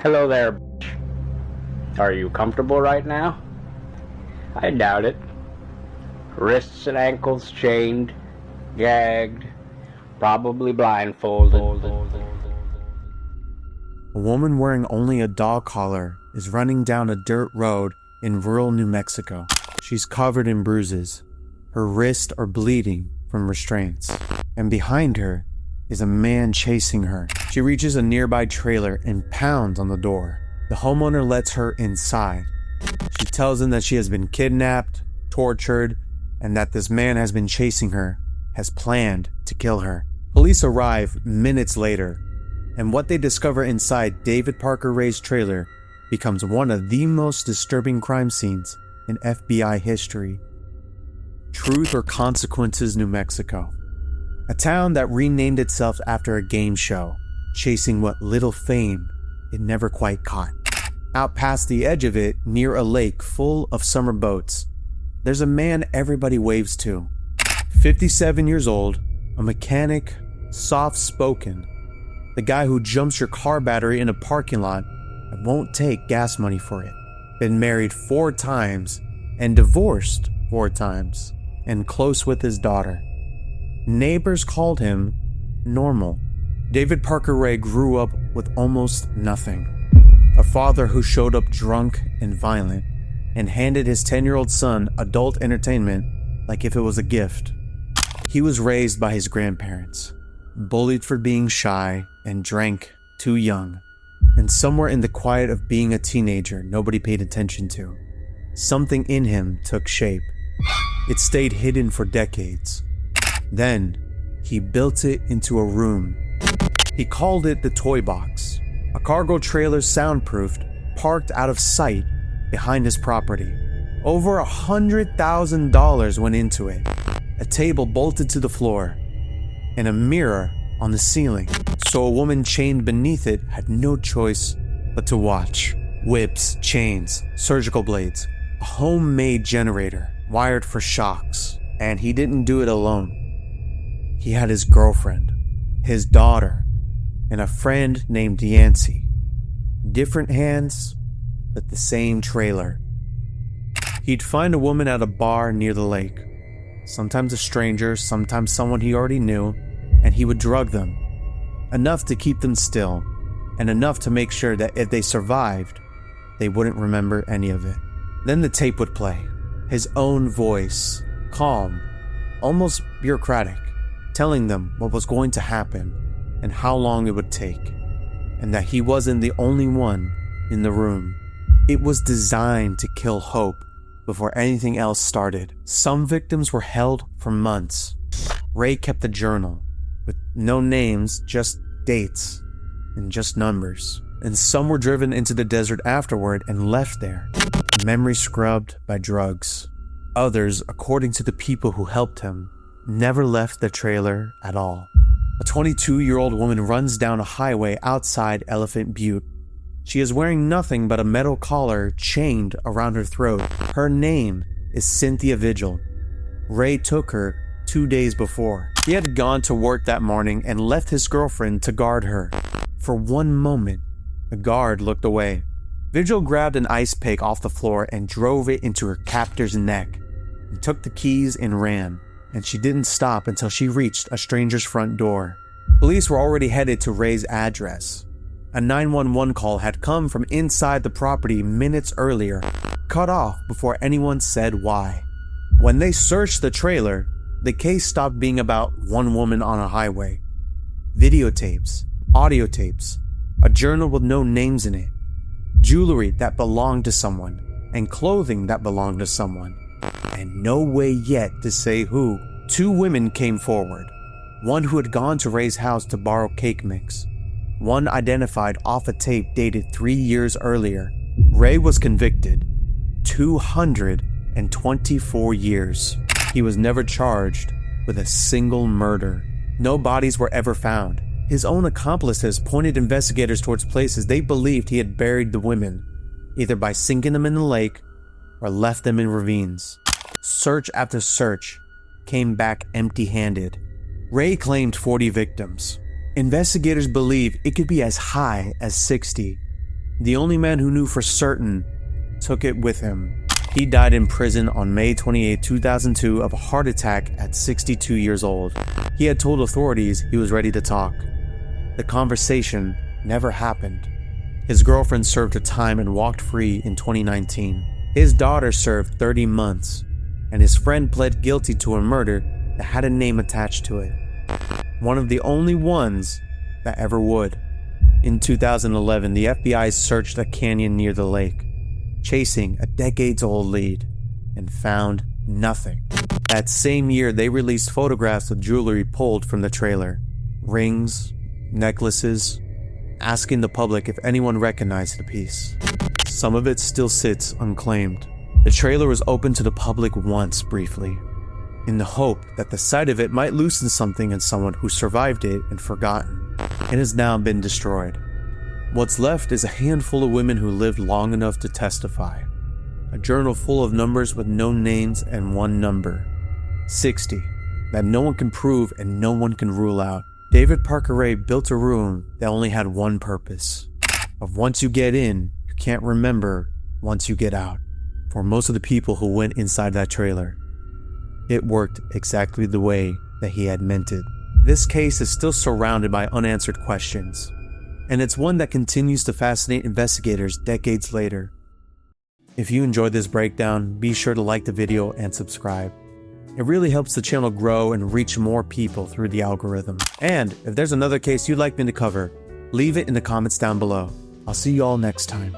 Hello there, bitch. Are you comfortable right now? I doubt it. Wrists and ankles chained, gagged, probably blindfolded. A woman wearing only a dog collar is running down a dirt road in rural New Mexico. She's covered in bruises. Her wrists are bleeding from restraints. And behind her is a man chasing her. She reaches a nearby trailer and pounds on the door. The homeowner lets her inside. She tells him that she has been kidnapped, tortured, and that this man has been chasing her, has planned to kill her. Police arrive minutes later, and what they discover inside David Parker Ray's trailer becomes one of the most disturbing crime scenes in FBI history. Truth or Consequences, New Mexico. A town that renamed itself after a game show, chasing what little fame it never quite caught. Out past the edge of it, near a lake full of summer boats, there's a man everybody waves to. 57 years old, a mechanic, soft-spoken, the guy who jumps your car battery in a parking lot and won't take gas money for it. Been married 4 times and divorced 4 times, and close with his daughter. Neighbors called him normal. David Parker Ray grew up with almost nothing. A father who showed up drunk and violent and handed his 10-year-old son adult entertainment like if it was a gift. He was raised by his grandparents, bullied for being shy and drank too young. And somewhere in the quiet of being a teenager nobody paid attention to, something in him took shape. It stayed hidden for decades. Then, he built it into a room. He called it the Toy Box, a cargo trailer soundproofed, parked out of sight behind his property. Over $100,000 went into it. A table bolted to the floor, and a mirror on the ceiling, so a woman chained beneath it had no choice but to watch. Whips, chains, surgical blades, a homemade generator wired for shocks, and he didn't do it alone. He had his girlfriend, his daughter, and a friend named Yancey. Different hands, but the same trailer. He'd find a woman at a bar near the lake, sometimes a stranger, sometimes someone he already knew, and he would drug them, enough to keep them still, and enough to make sure that if they survived, they wouldn't remember any of it. Then the tape would play, his own voice, calm, almost bureaucratic, telling them what was going to happen and how long it would take, and that he wasn't the only one in the room. It was designed to kill hope before anything else started. Some victims were held for months. Ray kept a journal with no names, just dates and just numbers. And some were driven into the desert afterward and left there, memory scrubbed by drugs. Others, according to the people who helped him, never left the trailer at all. A 22-year-old woman runs down a highway outside Elephant Butte. She is wearing nothing but a metal collar chained around her throat. Her name is Cynthia Vigil. Ray took her 2 days before. He had gone to work that morning and left his girlfriend to guard her. For one moment, the guard looked away. Vigil grabbed an ice pick off the floor and drove it into her captor's neck, and took the keys and ran. And she didn't stop until she reached a stranger's front door. Police were already headed to Ray's address. A 911 call had come from inside the property minutes earlier, cut off before anyone said why. When they searched the trailer, the case stopped being about one woman on a highway. Videotapes, audio tapes, a journal with no names in it, jewelry that belonged to someone, and clothing that belonged to someone. And no way yet to say who. 2 women came forward. One who had gone to Ray's house to borrow cake mix. One identified off a tape dated 3 years earlier. Ray was convicted. 224 years. He was never charged with a single murder. No bodies were ever found. His own accomplices pointed investigators towards places they believed he had buried the women, either by sinking them in the lake or left them in ravines. Search after search came back empty-handed. Ray claimed 40 victims. Investigators believe it could be as high as 60. The only man who knew for certain took it with him. He died in prison on May 28, 2002 of a heart attack at 62 years old. He had told authorities he was ready to talk. The conversation never happened. His girlfriend served her time and walked free in 2019. His daughter served 30 months, and his friend pled guilty to a murder that had a name attached to it. One of the only ones that ever would. In 2011, the FBI searched a canyon near the lake, chasing a decades-old lead, and found nothing. That same year, they released photographs of jewelry pulled from the trailer. Rings, necklaces, asking the public if anyone recognized the piece. Some of it still sits unclaimed. The trailer was open to the public once briefly, in the hope that the sight of it might loosen something in someone who survived it and forgotten. It has now been destroyed. What's left is a handful of women who lived long enough to testify. A journal full of numbers with no names and one number. 60. That no one can prove and no one can rule out. David Parker Ray built a room that only had one purpose. Of once you get in, you can't remember once you get out. For most of the people who went inside that trailer, it worked exactly the way that he had meant it. This case is still surrounded by unanswered questions, and it's one that continues to fascinate investigators decades later. If you enjoyed this breakdown, be sure to like the video and subscribe. It really helps the channel grow and reach more people through the algorithm. And if there's another case you'd like me to cover, leave it in the comments down below. I'll see you all next time.